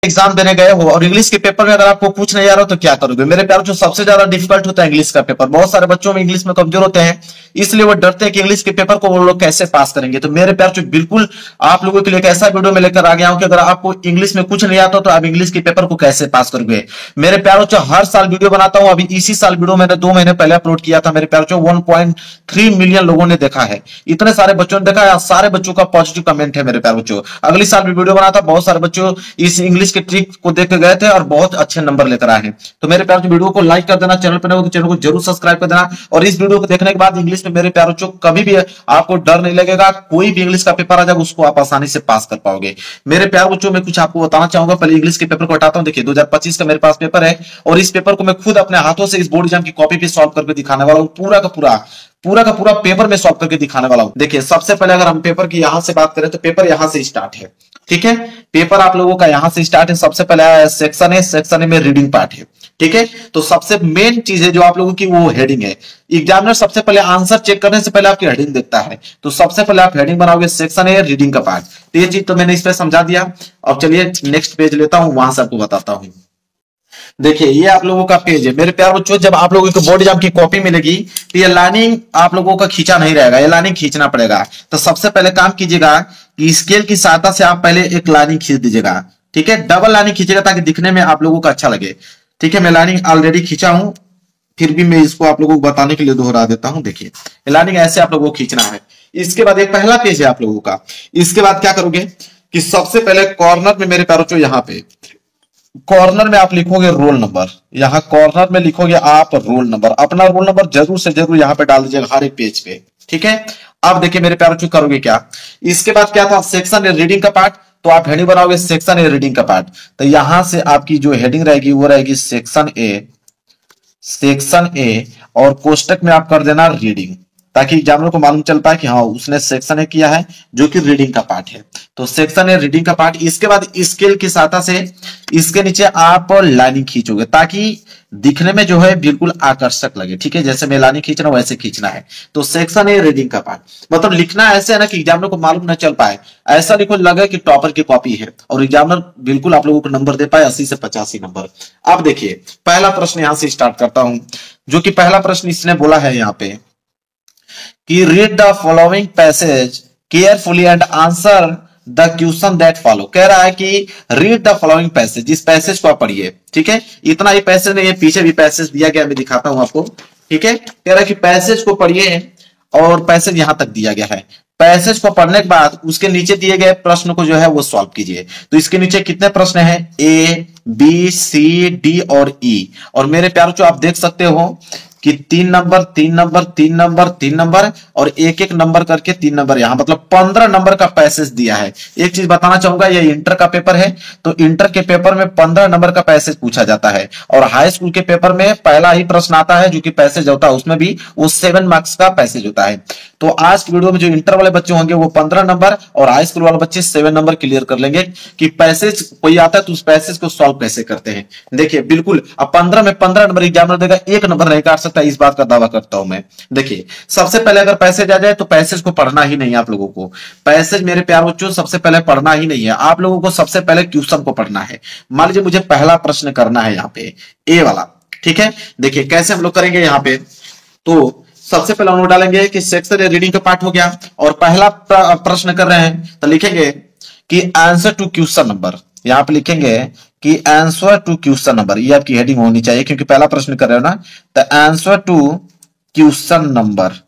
Exam देने गए हो और इंग्लिश के पेपर में अगर आपको कुछ नहीं आ रहा हो तो क्या करोगे मेरे प्यार। जो सबसे ज्यादा डिफिकल्ट होता है इंग्लिश का पेपर, बहुत सारे बच्चों में इंग्लिश में कमजोर होते हैं, इसलिए वो डरते हैं कि इंग्लिश के पेपर को वो लोग कैसे पास करेंगे। तो मेरे प्यार, जो बिल्कुल आप लोगों के लिए एक ऐसा वीडियो में लेकर आ गया हूं कि अगर आपको इंग्लिश में कुछ नहीं आता तो आप इंग्लिश के पेपर को कैसे पास करोगे। मेरे प्यारों, जो हर साल वीडियो बनाता हूं, अभी इसी साल वीडियो मैंने 2 महीने पहले अपलोड किया था मेरे प्यारों, जो 1.3 मिलियन लोगों ने देखा है। इतने सारे बच्चों ने देखा है, सारे बच्चों का पॉजिटिव कमेंट है मेरे प्यार बच्चों। अगली साल भी वीडियो बना था, बहुत सारे बच्चों इस इंग्लिश के ट्रिक को देख के गए थे और बहुत अच्छे नंबर लेकर आए हैं। तो मेरे प्यार, वीडियो को लाइक कर देना, चैनल पर नए हो तो चैनल को जरूर सब्सक्राइब कर देना। और इस वीडियो को देखने के बाद इंग्लिश में मेरे प्यारों, कभी भी आपको डर नहीं लगेगा, कोई भी इंग्लिश का पेपर आ जाएगा उसको आप आसानी से पास कर पाओगे। मेरे प्यार बच्चों, मैं कुछ आपको बताना चाहूंगा। पहले इंग्लिश के पेपर को हटाता हूं। देखिए 2025 का मेरे पास पेपर है और इस पेपर को मैं खुद अपने हाथों से इस बोर्ड एग्जाम की कॉपी पे सॉल्व करके दिखाने वाला हूं। पूरा का पूरा पेपर में सॉल्व करके दिखाने वाला हूं। देखिए सबसे पहले अगर हम पेपर की यहां से बात करें तो पेपर यहां से स्टार्ट है, ठीक है। पेपर आप लोगों का यहां से स्टार्ट है। सबसे पहले सेक्शन है, सेक्शन ए में रीडिंग पार्ट है, ठीक है। तो सबसे मेन चीज है जो आप लोगों की, वो हेडिंग है। एग्जामिनर सबसे पहले आंसर चेक करने से पहले आपकी हेडिंग देखता है, तो सबसे पहले आप हेडिंग बनाओगे, सेक्शन है रीडिंग का पार्ट। तो ये चीज तो मैंने इस पे समझा दिया। अब चलिए नेक्स्ट पेज लेता हूं, वहां से आपको बताता हूं। देखिए ये आप लोगों का पेज है मेरे प्यार बच्चों। जब आप लोगों को बोर्ड एग्जाम की कॉपी मिलेगी तो ये लाइनिंग आप लोगों का खींचा नहीं रहेगा, ये लाइनिंग खींचना पड़ेगा। तो सबसे पहले काम कीजिएगा कि स्केल की सहायता से आप पहले एक लाइनिंग खींच दीजिएगा, ठीक है। डबल लाइनिंग खींचेगा ताकि दिखने में आप लोगों को अच्छा लगे, ठीक है। मैं लाइनिंग ऑलरेडी खींचा हूं, फिर भी मैं इसको आप लोगों को बताने के लिए दोहरा देता हूं। देखिए लाइनिंग ऐसे आप लोगों को खींचना है। इसके बाद एक पहला पेज है आप लोगों का। इसके बाद क्या करोगे कि सबसे पहले कॉर्नर में मेरे प्यारों, यहाँ पे कॉर्नर में आप लिखोगे रोल नंबर। यहां कॉर्नर में लिखोगे आप रोल नंबर। अपना रोल नंबर जरूर से जरूर यहां पे डाल दीजिएगा हर एक पेज पे, ठीक है। अब देखिए मेरे प्यारों, करोगे क्या, इसके बाद क्या था, सेक्शन ए रीडिंग का पार्ट। तो आप हेडिंग बनाओगे सेक्शन ए रीडिंग का पार्ट। तो यहां से आपकी जो हेडिंग रहेगी वो रहेगी सेक्शन ए, और कोष्टक में आप कर देना रीडिंग, ताकि एग्जामिनर को मालूम चल पाए कि हाँ उसने सेक्शन ए किया है जो कि रीडिंग का पार्ट है। तो सेक्शन ए रीडिंग का पार्ट। इसके बाद स्केल की सहायता से इसके नीचे आप लाइनिंग खींचोगे ताकि दिखने में जो है बिल्कुल आकर्षक लगे, ठीक है। जैसे मैं लाइनिंग खींचना वैसे खींचना है। तो सेक्शन ए रीडिंग का पार्ट, मतलब लिखना ऐसे है ना कि एग्जामिनर को मालूम न चल पाए, ऐसा लिखो लगे कि टॉपर की कॉपी है और एग्जामिनर बिल्कुल आप लोगों को नंबर दे पाए 80 से 85 नंबर। अब देखिए पहला प्रश्न यहां से स्टार्ट करता हूं, जो कि पहला प्रश्न इसने बोला है यहाँ पे कि read the following passage carefully and answer the question that follow. कह रहा है कि रीड द फॉलोइंग पैसेज, इस पैसेज को आप पढ़िए, ठीक है। इतना ही पैसेज नहीं है, पीछे भी पैसेज दिया गया, मैं दिखाता हूं आपको, ठीक है। कह रहा है कि पैसेज को पढ़िए और पैसेज यहां तक दिया गया है। पैसेज को पढ़ने के बाद उसके नीचे दिए गए प्रश्न को जो है वो सॉल्व कीजिए। तो इसके नीचे कितने प्रश्न हैं, ए बी सी डी और ई। और मेरे प्यारों, जो आप देख सकते हो कि 3 नंबर 3 नंबर 3 नंबर 3 नंबर और एक एक नंबर करके 3 नंबर, यहां मतलब 15 नंबर का पैसेज दिया है। एक चीज बताना चाहूंगा, ये इंटर का पेपर है तो इंटर के पेपर में 15 नंबर का पैसेज पूछा जाता है और हाई स्कूल के पेपर में पहला ही प्रश्न आता है जो कि पैसेज होता है, उसमें भी वो 7 मार्क्स का पैसेज होता है। तो आज की वीडियो में जो इंटर वाले बच्चे होंगे वो 15 नंबर और हाई स्कूल वाले बच्चे 7 नंबर क्लियर कर लेंगे कि पैसेज कोई आता है तो उस पैसेज को सॉल्व कैसे करते हैं। देखिए बिल्कुल, अब 15 में 15 नंबर एग्जामिनर देगा, एक नंबर नहीं काट सकता, इस बात का दावा करता हूं मैं। देखिए सबसे पहले अगर पैसेज आ जाए तो पैसेज को पढ़ना ही नहीं है आप लोगों को। पैसेज मेरे प्यार बच्चों सबसे पहले पढ़ना ही नहीं है, आप लोगों को सबसे पहले क्वेश्चन को पढ़ना है। मान लीजिए मुझे पहला प्रश्न करना है यहाँ पे ए वाला, ठीक है। देखिए कैसे हम लोग करेंगे यहाँ पे, तो सबसे पहले हम लोग डालेंगे कि सेक्शन ए रीडिंग का पार्ट हो गया और पहला प्रश्न कर रहे हैं तो लिखेंगे कि आंसर टू क्वेश्चन नंबर। यहां पे लिखेंगे कि आंसर टू क्वेश्चन नंबर, ये आपकी हेडिंग होनी चाहिए क्योंकि पहला प्रश्न कर रहे हो ना। तो आंसर टू क्वेश्चन नंबर,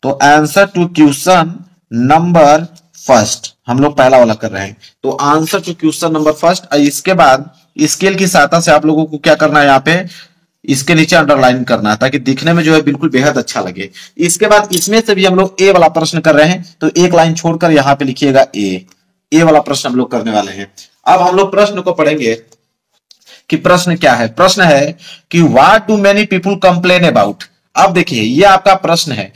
तो answer to question number first हम लोग पहला वाला कर रहे हैं। तो answer to question number first. इसके बाद स्केल की सहायता से आप लोगों को क्या करना है, यहाँ पे इसके नीचे अंडरलाइन करना है ताकि दिखने में जो है बिल्कुल बेहद अच्छा लगे। इसके बाद इसमें से भी हम लोग ए वाला प्रश्न कर रहे हैं तो एक लाइन छोड़कर यहाँ पे लिखिएगा ए वाला प्रश्न हम लोग करने वाले हैं। अब हम लोग प्रश्न को पढ़ेंगे कि प्रश्न क्या है। प्रश्न है कि what do many people complain about. अब देखिए ये आपका प्रश्न है,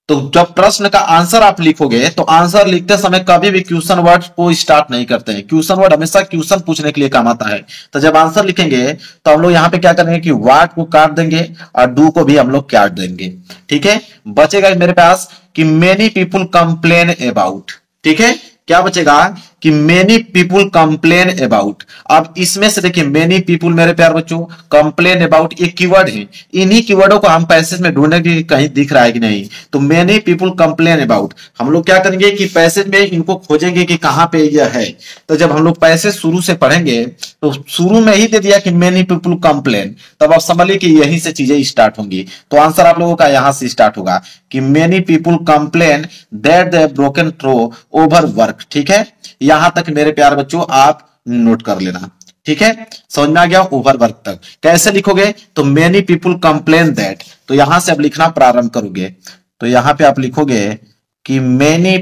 तो जब प्रश्न का आंसर आप लिखोगे तो आंसर लिखते समय कभी भी क्वेश्चन वर्ड को स्टार्ट नहीं करते हैं। क्वेश्चन वर्ड हमेशा क्वेश्चन पूछने के लिए काम आता है। तो जब आंसर लिखेंगे तो हम लोग यहाँ पे क्या करेंगे कि व्हाट को काट देंगे और डू को भी हम लोग काट देंगे, ठीक है। बचेगा मेरे पास कि मेनी पीपुल कंप्लेन अबाउट, ठीक है। क्या बचेगा कि मेनी पीपुल कंप्लेन अबाउट। अब इसमें से देखिए मेनी पीपुल मेरे प्यार बच्चों, कंप्लेन अबाउट ये कीवर्ड है, इन्हीं कीवर्डों को हम पैसेज में ढूंढने की कहीं दिख रहा है कि नहीं। तो मेनी पीपुल कंप्लेन अबाउट, हम लोग क्या करेंगे कि पैसेज में इनको खोजेंगे कि कहां पे यह है। तो जब हम लोग पैसेज शुरू से पढ़ेंगे तो शुरू में ही दे दिया कि मेनी पीपुल कंप्लेन, तब आप समझ लीजिए कि यहीं से चीजें स्टार्ट होंगी। तो आंसर आप लोगों का यहां से स्टार्ट होगा कि many people complain that they broken throw over work. ठीक है, यहां तक मेरे प्यार बच्चों आप नोट कर लेना। ठीक है, समझ में आ गया। ओवर वर्क तक कैसे लिखोगे, तो मेनी पीपुल कंप्लेन दैट, तो यहां से आप लिखना प्रारंभ करोगे। तो यहां पे आप लिखोगे कि मेनी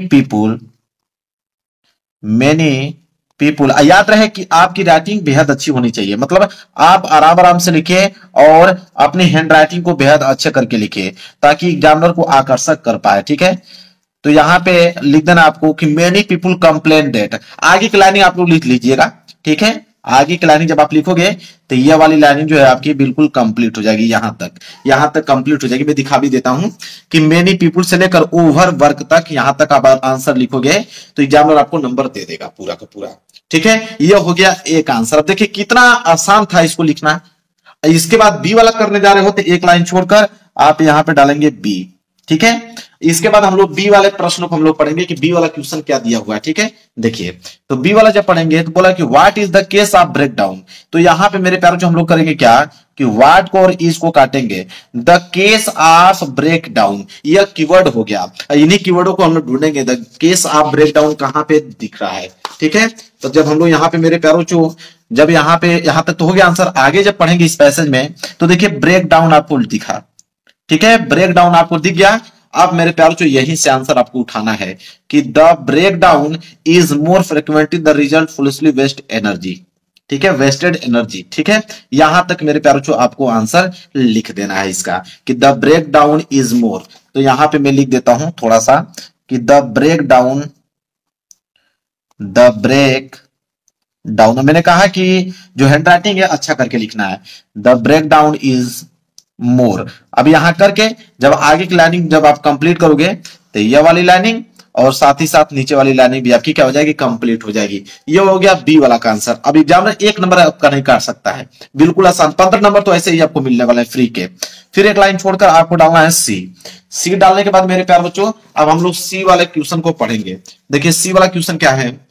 पीपुल, याद रहे कि आपकी राइटिंग बेहद अच्छी होनी चाहिए, मतलब आप आराम आराम से लिखे और अपनी हैंड राइटिंग को बेहद अच्छे करके लिखे ताकि एग्जामिनर को आकर्षक कर पाए। ठीक है, तो यहां पे लिख देना आपको कि मेनी पीपुल कंप्लेन डेट। आगे की लाइनिंग आप लोग लिख लीजिएगा। ठीक है, आगे की लाइनिंग जब आप लिखोगे तो ये वाली लाइनिंग जो है आपकी बिल्कुल कंप्लीट हो जाएगी। यहां तक कंप्लीट हो जाएगी। मैं दिखा भी देता हूं कि मेनी पीपुल से लेकर ओवर वर्क तक, यहां तक आप आंसर लिखोगे तो एग्जामिनर आपको नंबर दे देगा पूरा का पूरा। ठीक है, ये हो गया एक आंसर। अब देखिए कितना आसान था इसको लिखना। इसके बाद बी वाला करने जा रहे हो तो एक लाइन छोड़कर आप यहां पे डालेंगे बी। ठीक है, इसके बाद हम लोग बी वाले प्रश्नों को हम लोग पढ़ेंगे कि बी वाला क्वेश्चन क्या दिया हुआ है। ठीक है, देखिए तो बी वाला जब पढ़ेंगे तो बोला कि what is the case of breakdown. तो यहां पे मेरे प्यारों जो हम लोग करेंगे क्या कि व्हाट को और इज को काटेंगे। The case of breakdown यह कीवर्ड हो गया, इन्हीं कीवर्डों को हम लोग ढूंढेंगे। The case of breakdown कहां पे दिख रहा है। ठीक है, तो जब हम लोग यहाँ पे मेरे प्यारों जो जब यहाँ पे यहां तक तो हो गया आंसर। आगे जब पढ़ेंगे इस पैसेज में तो देखिए ब्रेक डाउन आपको दिखा। ठीक है, ब्रेक डाउन आपको दिख गया। अब मेरे प्यारों जो यहीं से आंसर आपको उठाना है कि the breakdown is more frequently the result foolishly waste energy. ठीक है, वेस्टेड एनर्जी। ठीक है, यहां तक मेरे प्यारों जो आपको आंसर लिख देना है इसका कि the breakdown is more. तो यहां पे मैं लिख देता हूं थोड़ा सा कि द ब्रेक डाउन मैंने कहा कि जो हैंड राइटिंग है अच्छा करके लिखना है। The breakdown is more. अब यहां करके जब आगे की लाइनिंग जब आप कंप्लीट करोगे तो ये वाली लाइनिंग और साथ ही साथ नीचे वाली लाइनिंग भी आपकी क्या हो जाएगी, कंप्लीट हो जाएगी। ये हो गया बी वाला का आंसर। अब एग्जामिनर एक नंबर आपका नहीं काट सकता है, बिल्कुल आसान। 15 नंबर तो ऐसे ही आपको मिलने वाला है फ्री के। फिर एक लाइन छोड़कर आपको डालना है सी डालने के बाद मेरे प्यार बच्चों अब हम लोग सी वाले क्वेश्चन को पढ़ेंगे। देखिए सी वाला क्वेश्चन क्या है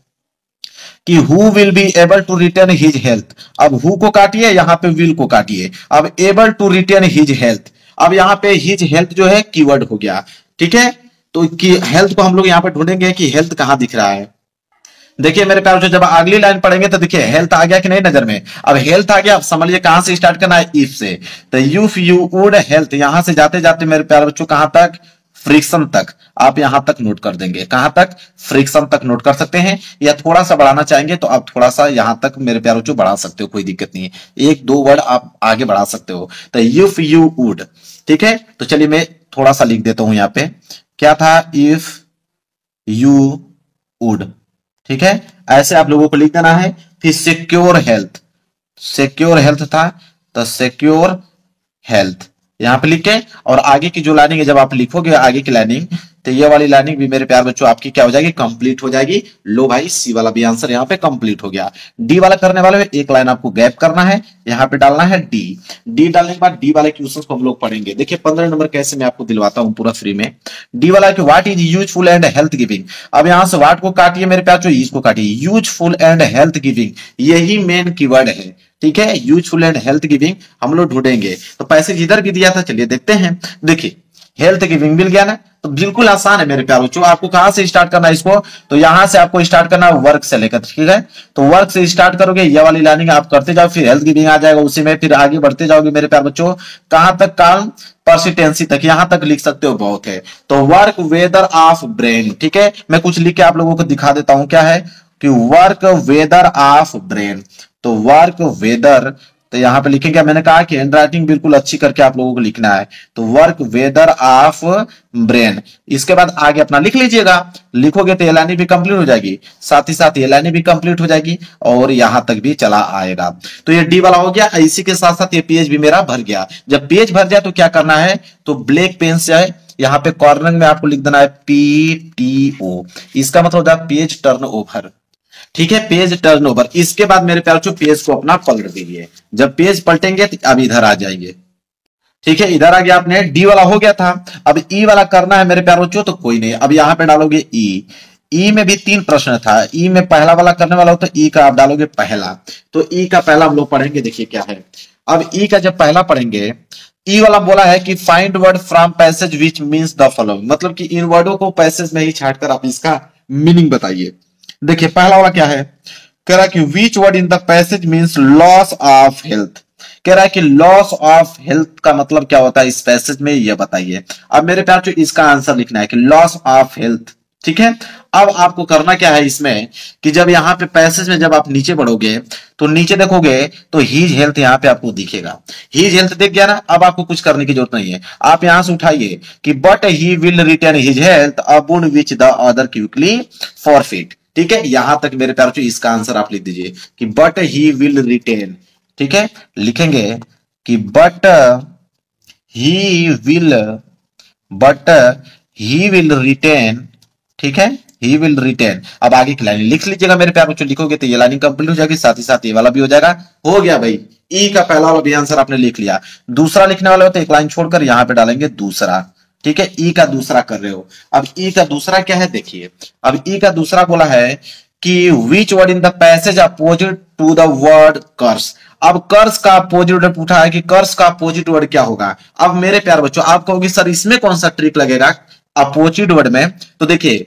कि who will be able to retain his health. अब हु को काटिए, यहां पे विल को काटिए। अब able to retain his health, अब यहां पे हिज हेल्थ जो है कीवर्ड हो गया। ठीक है, तो कि हेल्थ को हम लोग यहां पे ढूंढेंगे कि हेल्थ कहां दिख रहा है। देखिए मेरे प्यार जब अगली लाइन पढ़ेंगे तो देखिए हेल्थ आ गया कि नहीं नजर में। अब हेल्थ आ गया, अब समझ लीजिए कहां से स्टार्ट करना है, इफ से। तो इफ यू वुड हेल्थ, यहां से जाते जाते मेरे प्यार बच्चों कहां तक, फ्रिक्शन तक। आप यहां तक नोट कर देंगे, कहां तक, फ्रिक्शन तक नोट कर सकते हैं। या थोड़ा सा बढ़ाना चाहेंगे तो आप थोड़ा सा यहां तक मेरे प्यार बच्चों बढ़ा सकते हो, कोई दिक्कत नहीं है। एक दो वर्ड आप आगे बढ़ा सकते हो। तो इफ यू वुड, ठीक है, तो चलिए मैं थोड़ा सा लिख देता हूं यहां पे। क्या था, इफ यू वुड। ठीक है, ऐसे आप लोगों को लिख देना है। फिर सिक्योर हेल्थ, सिक्योर हेल्थ था तो सिक्योर हेल्थ यहां पे लिख के, और आगे की जो लाइनिंग है जब आप लिखोगे आगे की लाइनिंग तो ये वाली लाइनिंग भी मेरे प्यार बच्चों आपकी क्या हो जाएगी, कंप्लीट हो जाएगी। लो भाई सी वाला भी आंसर यहाँ पे कंप्लीट हो गया। डी वाला करने वाले में एक लाइन आपको गैप करना है, यहाँ पे डालना है डी। डी डालने के बाद डी वाले क्वेश्चंस को हम लोग पढ़ेंगे। देखिए 15 नंबर कैसे मैं आपको दिलवाता हूं पूरा फ्री में। डी वाला कि what is useful and health giving. अब यहां से व्हाट को काटिए मेरे प्यार, इज को काटिए। यूजफुल एंड हेल्थ गिविंग यही मेन कीवर्ड है। ठीक है, यूजफुल एंड हेल्थ गिविंग हम लोग ढूंढेंगे। तो पैसे जिधर भी दिया था, चलिए देखते हैं। देखिए हेल्थ गिविंग मिल गया ना, तो बिल्कुल आसान है मेरे प्यारों। आपको कहां से स्टार्ट करना है इसको, तो यहां से आपको स्टार्ट करना है वर्क से लेकर। ठीक है, तो वर्क से स्टार्ट करोगे, ये वाली लाइनिंग आप करते जाओ, फिर हेल्थ गिविंग आ जाएगा उसी में, फिर आगे बढ़ते जाओगे मेरे प्यार बच्चों। कहां तक, काम परसिस्टेंसी तक, यहां तक लिख सकते हो, बहुत है। तो वर्क वेदर ऑफ ब्रेन। ठीक है, मैं कुछ लिख के आप लोगों को दिखा देता हूं क्या है कि वर्क वेदर ऑफ ब्रेन। तो वर्क वेदर, तो यहां पे लिखेंगे, मैंने कहा कि हैंड राइटिंग बिल्कुल अच्छी करके आप लोगों को लिखना है। तो वर्क वेदर ऑफ ब्रेन, इसके बाद आगे अपना लिख लीजिएगा। लिखोगे तो ये लाइनिंग भी कंप्लीट हो जाएगी, साथ ही साथ ये लाइनिंग भी कंप्लीट हो जाएगी और यहां तक भी चला आएगा। तो ये डी वाला हो गया। इसी के साथ साथ ये पेज भी मेरा भर गया। जब पेज भर जाए तो क्या करना है, तो ब्लैक पेन से है यहां पे कॉर्नर में आपको लिख देना है PTO। इसका मतलब होता है पेज टर्न ओवर। ठीक है, पेज टर्नओवर। इसके बाद मेरे प्यार बच्चों पेज को अपना पलट दीजिए। जब पेज पलटेंगे तो अब इधर आ जाएंगे। ठीक है, इधर आ गया, आपने डी वाला हो गया था, अब ई वाला करना है मेरे प्यार बच्चों। तो कोई नहीं, अब यहां पे डालोगे ई। ई में भी 3 प्रश्न था, ई में पहला वाला करने वाला हो तो ई का आप डालोगे पहला। तो ई का पहला हम लोग पढ़ेंगे, देखिए क्या है। अब ई का जब पहला पढ़ेंगे, ई वाला बोला है कि find word from passage which means the following, मतलब कि इन वर्डों को पैसेज में ही छाट कर आप इसका मीनिंग बताइए। देखिए पहला वाला क्या है, कह रहा है कि which word in the passage means loss of health. कह रहा है कि लॉस ऑफ हेल्थ का मतलब क्या होता है इस पैसेज में, यह बताइए। अब मेरे प्यार जो इसका आंसर लिखना है कि लॉस ऑफ हेल्थ। ठीक है, अब आपको करना क्या है इसमें कि जब यहां पे पैसेज में जब आप नीचे बढ़ोगे तो नीचे देखोगे तो हीज हेल्थ यहां पे आपको दिखेगा। हीज हेल्थ दिख गया ना, अब आपको कुछ करने की जरूरत नहीं है। आप यहां से उठाइए कि but he will retain his health a boon which the other quickly forfeit. ठीक है, यहां तक मेरे प्यार इसका आंसर आप लिख दीजिए कि बट ही विल रिटेन। ठीक है, लिखेंगे कि बट ही विल रिटेन। ठीक है, ही विल रिटेन। अब आगे की लाइन लिख लीजिएगा मेरे प्यार बच्चों, लिखोगे तो ये लाइन कंप्लीट हो जाएगी, साथ ही साथ ये वाला भी हो जाएगा। हो गया भाई, ई का पहला वाला भी आंसर आपने लिख लिया। दूसरा लिखने वाले हो तो एक लाइन छोड़कर यहां पे डालेंगे दूसरा। ठीक है, ई का दूसरा कर रहे हो। अब ई का दूसरा क्या है देखिए, अब ई का दूसरा बोला है कि which word in the passage opposite to the word curse. अब कर्स का अपोजिट वर्ड पूछा है कि कर्स का अपोजिट वर्ड क्या होगा। अब मेरे प्यार बच्चों आप कहोगे सर इसमें कौन सा ट्रिक लगेगा अपोजिट वर्ड में, तो देखिए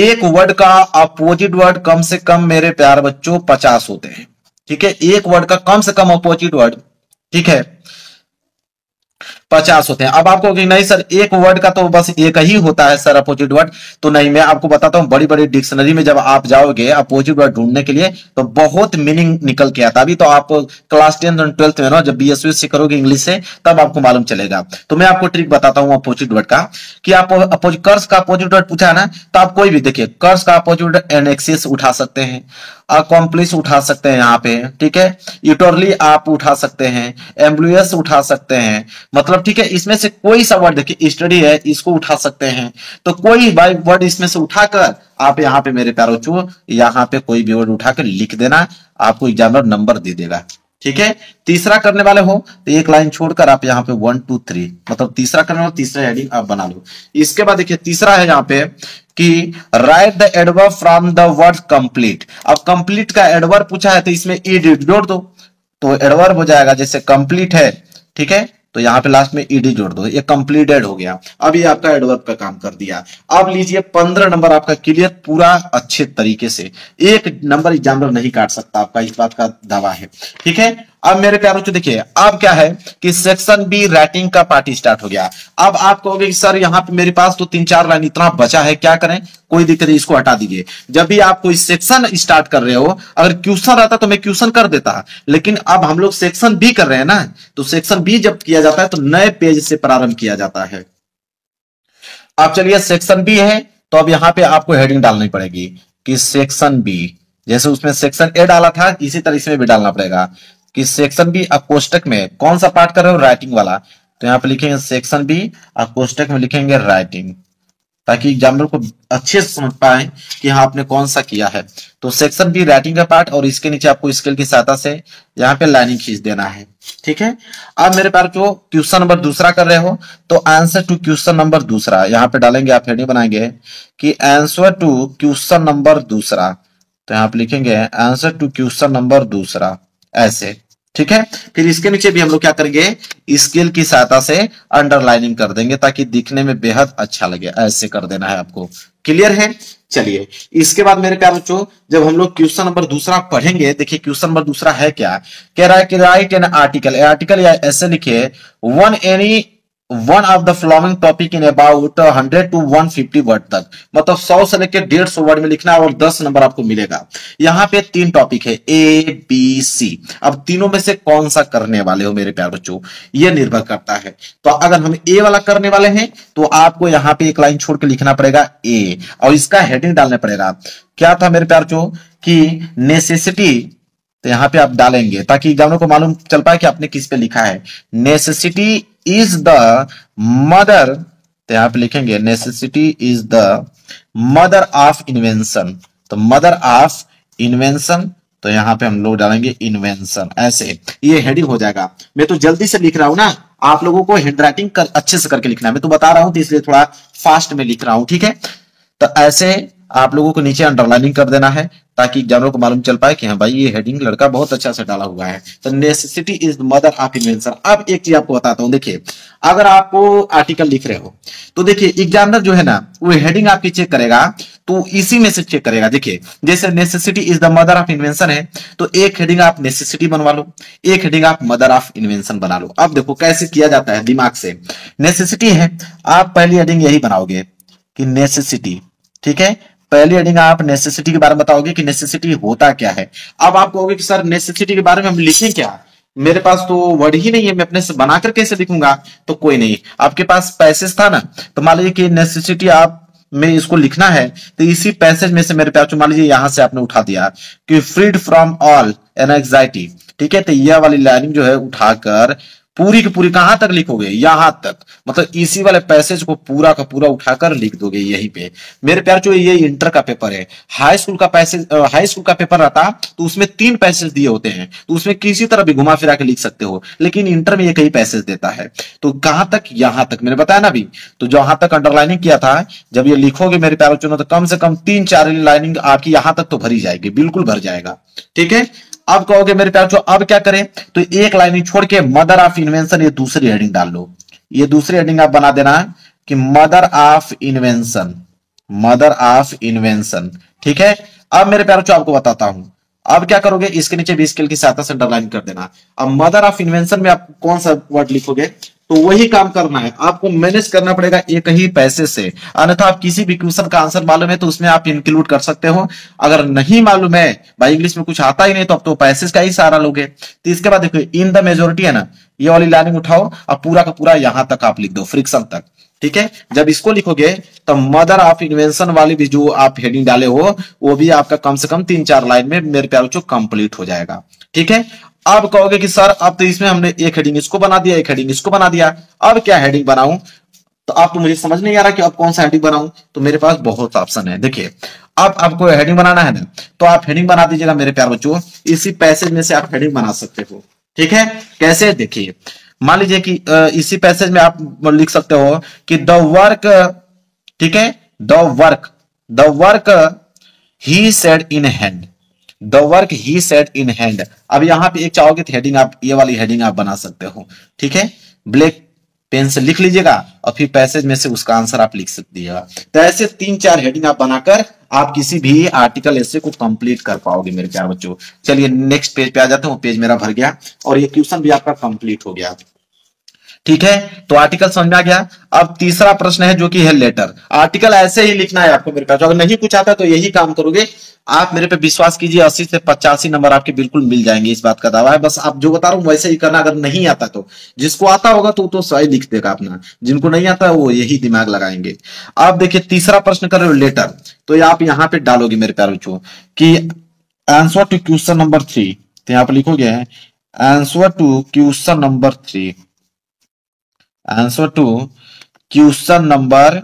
एक वर्ड का अपोजिट वर्ड कम से कम मेरे प्यार बच्चों 50 होते हैं। ठीक है, एक वर्ड का कम से कम अपोजिट वर्ड, ठीक है, 50 होते हैं। अब आपको कि नहीं सर एक वर्ड का तो बस एक ही होता है सर अपोजिट वर्ड, तो नहीं, मैं आपको बताता हूं बड़ी बड़ी डिक्शनरी में जब आप जाओगे अपोजिट वर्ड ढूंढने के लिए तो बहुत मीनिंग निकल के आता। अभी तो आप क्लास 10 और 12 में ना जब बीएसवी करोगे इंग्लिश से तब आपको मालूम चलेगा। तो मैं आपको ट्रिक बताता हूं अपोजिट वर्ड का कि आप कर्स का अपोजिट वर्ड पूछा है ना, तो आप कोई भी देखिए कर्स का अपोजिट वर्ड एनेक्सिस उठा सकते हैं, अकॉम्प्लिश उठा सकते हैं यहाँ पे। ठीक है, यूटरली आप उठा सकते हैं, एम्ब्लुअस उठा सकते हैं, मतलब ठीक है इसमें से कोई सा वर्ड देखिए स्टडी है इसको उठा सकते हैं। तो कोई बाई वर्ड इसमें से उठाकर आप यहाँ पे मेरे प्यारे बच्चों यहाँ पे कोई भी वर्ड उठाकर लिख देना, आपको एग्जामिनर नंबर दे देगा। ठीक है, तीसरा करने वाले हो तो एक लाइन छोड़कर आप यहाँ पे 1 2 3 मतलब तीसरा करने वाले तीसरा हेडिंग आप बना लो। इसके बाद देखिए तीसरा है यहाँ पे कि right the adverb from the word complete. अब कंप्लीट का एडवर्ब पूछा है तो इसमें ईडी जोड़ दो तो एडवर्ब हो जाएगा, जैसे कंप्लीट है ठीक है तो यहाँ पे लास्ट में ईडी जोड़ दो, ये कंप्लीटेड हो गया। अब ये आपका एडवर्ब का काम कर दिया। अब लीजिए 15 नंबर आपका क्लियर पूरा अच्छे तरीके से, एक नंबर एग्जामिनर नहीं काट सकता आपका, इस बात का दावा है। ठीक है, अब मेरे प्यारे बच्चों देखिए अब क्या है कि सेक्शन बी राइटिंग का पार्ट स्टार्ट हो गया। अब आप कहोगे कि सर यहाँ पे मेरे पास तो 3-4 लाइन इतना बचा है, क्या करें? कोई दिक्कत नहीं, इसको हटा दीजिए। जब भी आप कोई सेक्शन स्टार्ट कर रहे हो, अगर क्वेश्चन रहता तो मैं क्वेश्चन कर देता, लेकिन अब हम लोग सेक्शन बी कर रहे हैं ना, तो सेक्शन बी जब किया जाता है तो नए पेज से प्रारंभ किया जाता है। अब चलिए सेक्शन बी है तो अब यहाँ पे आपको हेडिंग डालनी पड़ेगी कि सेक्शन बी, जैसे उसमें सेक्शन ए डाला था इसी तरह इसमें भी डालना पड़ेगा कि सेक्शन बी। अब कोष्टक में कौन सा पार्ट कर रहे हो? राइटिंग वाला, तो यहाँ पे लिखेंगे सेक्शन बी, अब कोष्टक में लिखेंगे राइटिंग, ताकि एग्जामिनर को अच्छे से समझ पाए कि हाँ आपने कौन सा किया है। तो सेक्शन बी राइटिंग का पार्ट और इसके नीचे आपको स्केल की सहायता से यहाँ पे लाइनिंग खींच देना है। ठीक है, अब मेरे पास जो क्वेश्चन नंबर दूसरा कर रहे हो तो आंसर टू क्वेश्चन नंबर दूसरा यहाँ पे डालेंगे, आप हेडिंग बनाएंगे कि आंसर टू क्वेश्चन नंबर दूसरा, तो यहाँ पे लिखेंगे आंसर टू क्वेश्चन नंबर दूसरा ऐसे। ठीक है, फिर इसके नीचे भी हम लोग क्या करेंगे स्केल की सहायता से अंडरलाइनिंग कर देंगे ताकि दिखने में बेहद अच्छा लगे, ऐसे कर देना है आपको। क्लियर है? चलिए इसके बाद मेरे प्यारे बच्चों जब हम लोग क्वेश्चन नंबर दूसरा पढ़ेंगे, देखिए क्वेश्चन नंबर दूसरा है क्या, कह रहा है कि राइट एन आर्टिकल, आर्टिकल या ऐसे लिखिए one of the following topic in about 100 to 150 word तक, मतलब 100 से लेकर 150 वर्ड में लिखना और 10 नंबर आपको मिलेगा। यहाँ पे 3 टॉपिक है ए बी सी, अब तीनों में से कौन सा करने वाले हो मेरे प्यारे बच्चों ये निर्भर करता है। तो अगर हम ए वाला करने वाले हैं तो आपको यहाँ पे एक लाइन छोड़ के लिखना पड़ेगा ए और इसका हेडिंग डालना पड़ेगा। क्या था मेरे प्यारे बच्चों कि नेसेसिटी, तो यहाँ पे आप डालेंगे ताकि एग्जामिनर को मालूम चल पाए कि आपने किस पे लिखा है। नेसेसिटी इज द मदर, तो यहाँ पे लिखेंगे necessity is the mother of invention, तो मदर ऑफ इन्वेंशन, तो यहाँ पे हम लोग डालेंगे इन्वेंशन, ऐसे ये हेडिंग हो जाएगा। मैं तो जल्दी से लिख रहा हूं ना, आप लोगों को हैंडराइटिंग अच्छे से करके लिखना है, मैं तो बता रहा हूं तो इसलिए थोड़ा फास्ट में लिख रहा हूं, ठीक है। तो ऐसे आप लोगों को नीचे अंडरलाइनिंग कर देना है ताकि एग्जामिनर को मालूम चल पाए कि हाँ भाई ये हेडिंग लड़का बहुत अच्छा से डाला हुआ है। तो necessity is the mother of invention. अब एक चीज आपको बताता हूं, देखिए अगर आपको आर्टिकल लिख रहे हो तो देखिए एग्जामिनर जो है ना वो हेडिंग आपकी चेक करेगा, तो इसी में से चेक करेगा। देखिए जैसे necessity is the mother of invention है, तो एक हेडिंग आप नेसेसिटी बनवा लो, एक हेडिंग आप मदर ऑफ इन्वेंशन बना लो। अब देखो कैसे किया जाता है दिमाग से। नेसेसिटी है, आप पहली हेडिंग यही बनाओगे कि नेसेसिटी, ठीक है। पहली हेडिंग आप नेसेसिटी के बारे में बताओगे कि नेसेसिटी होता क्या है। अब आप कहोगे कि सर नेसेसिटी के बारे में हम लिखें क्या, मेरे पास तो वर्ड ही नहीं है, मैं अपने से बनाकर कैसे लिखूंगा। तो कोई नहीं, आपके पास पैसेज था ना, तो मान लीजिए कि नेसेसिटी आप में इसको लिखना है, तो इसी पैसेज में से मेरे प्यार, मान लीजिए यहां से आपने उठा दिया कि फ्रीड फ्रॉम ऑल एंजाइटी, ठीक है। तो यह वाली लाइनिंग जो है उठाकर पूरी की पूरी कहां तक लिखोगे, यहां तक, मतलब इसी वाले पैसेज को पूरा का पूरा उठाकर लिख दोगे यहीं पे। मेरे प्यार जो ये इंटर का पेपर है, हाई स्कूल का पैसेज, हाई स्कूल का पेपर रहता तो उसमें 3 पैसेज दिए होते हैं, तो उसमें किसी तरह भी घुमा फिरा के लिख सकते हो, लेकिन इंटर में ये कई पैसेज देता है। तो कहां तक, यहां तक मैंने बताया ना अभी, तो जहां तक अंडरलाइनिंग किया था, जब ये लिखोगे मेरे प्यार बच्चों तो कम से कम 3-4 लाइनिंग आपकी यहां तक तो भरी जाएगी, बिल्कुल भर जाएगा, ठीक है। अब कहोगे मेरे प्यार अब क्या करें, तो एक लाइन छोड़ के मदर ऑफ इन्वेंशन ये दूसरी हेडिंग डाल लो। ये दूसरी हेडिंग आप बना देना कि mother of invention, mother of invention, ठीक है। अब मेरे प्यार आपको बताता हूं, अब क्या करोगे, इसके नीचे भी स्केल की सहायता से अंडरलाइन कर देना। अब मदर ऑफ इन्वेंशन में आप कौन सा वर्ड लिखोगे, तो वही काम करना है, आपको मैनेज करना पड़ेगा एक ही पैसे से। अन्यथा आप किसी भी क्वेश्चन का आंसर मालूम है तो उसमें आप इंक्लूड कर सकते हो, अगर नहीं मालूम है, भाई इंग्लिश में कुछ आता ही नहीं, तो अब तो पैसेज का ही सहारा लोगे। तो इसके बाद देखो इन द मेजोरिटी है ना, ये वाली लाइनिंग उठाओ, अब पूरा का पूरा यहां तक आप लिख दो, फ्रिक्शन तक, ठीक है। जब इसको लिखोगे तो मदर ऑफ इन्वेंशन वाली भी जो आप हेडिंग डाले हो वो भी आपका कम से कम 3-4 लाइन में मेरे प्यारों जो कंप्लीट हो जाएगा, ठीक है। अब कहोगे कि सर अब तो इसमें हमने एक हेडिंग इसको बना दिया, एक हेडिंग इसको बना दिया, अब क्या हेडिंग बनाऊं, तो अब तो मुझे समझ नहीं आ रहा कि अब कौन सा हेडिंग बनाऊं। तो मेरे पास बहुत ऑप्शन है, देखिए अब आपको हेडिंग बनाना है ना, तो आप हेडिंग बना दीजिएगा मेरे प्यार बच्चों, इसी पैसेज में से आप हेडिंग बना सकते हो, ठीक है। कैसे, देखिए मान लीजिए कि इसी पैसेज में आप लिख सकते हो कि द वर्क, ठीक है, the work he said in hand, the work he said in hand. अब यहां पे एक चाहोगे तो हेडिंग आप ये वाली हेडिंग आप बना सकते हो, ठीक है। ब्लैक पेन से लिख लीजिएगा और फिर पैसेज में से उसका आंसर आप लिख सकते। तो ऐसे 3-4 हेडिंग आप बनाकर आप किसी भी आर्टिकल ऐसे को कंप्लीट कर पाओगे मेरे प्यारे बच्चों। चलिए नेक्स्ट पेज पे आ जाते हैं, पेज मेरा भर गया और ये क्वेश्चन भी आपका कंप्लीट हो गया, ठीक है। तो आर्टिकल समझ में आ गया। अब तीसरा प्रश्न है जो कि है लेटर। आर्टिकल ऐसे ही लिखना है आपको मेरे पास, अगर नहीं कुछ आता तो यही काम करोगे आप, मेरे पे विश्वास कीजिए 80 से 85 नंबर आपके बिल्कुल मिल जाएंगे, इस बात का दावा है। बस आप जो बता रहा हूं वैसे ही करना, अगर नहीं आता तो, जिसको आता होगा तो सही लिख देगा अपना, जिनको नहीं आता वो यही दिमाग लगाएंगे। आप देखिए तीसरा प्रश्न कर रहे हो लेटर, तो आप यहां पे डालोगे मेरे प्यारे बच्चों कि आंसर टू क्वेश्चन नंबर 3, तो यहां पर लिखोगे answer to question number 3, answer to question number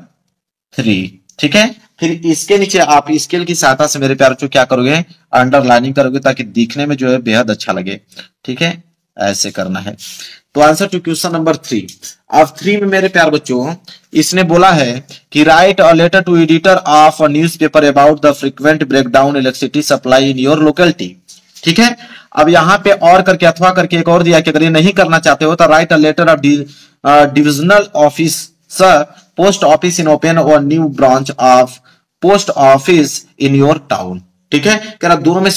3, ठीक है। फिर इसके नीचे आप स्केल की सहायता से मेरे प्यारे बच्चों क्या करोगे, अंडरलाइनिंग करोगे ताकि दिखने में जो है बेहद अच्छा लगे, ठीक है। ऐसे करना है। तो आंसर टू क्वेश्चन नंबर 3, अब 3 में मेरे प्यारे बच्चों इसने बोला है कि write a letter to editor of a newspaper about the frequent breakdown electricity supply in your locality, ठीक है। अब यहाँ पे और करके अथवा करके एक और दिया कि अगर ये नहीं करना चाहते हो तो write a letter of divisional office sir post office in open और new branch of post office in your town, ठीक है। दोनों में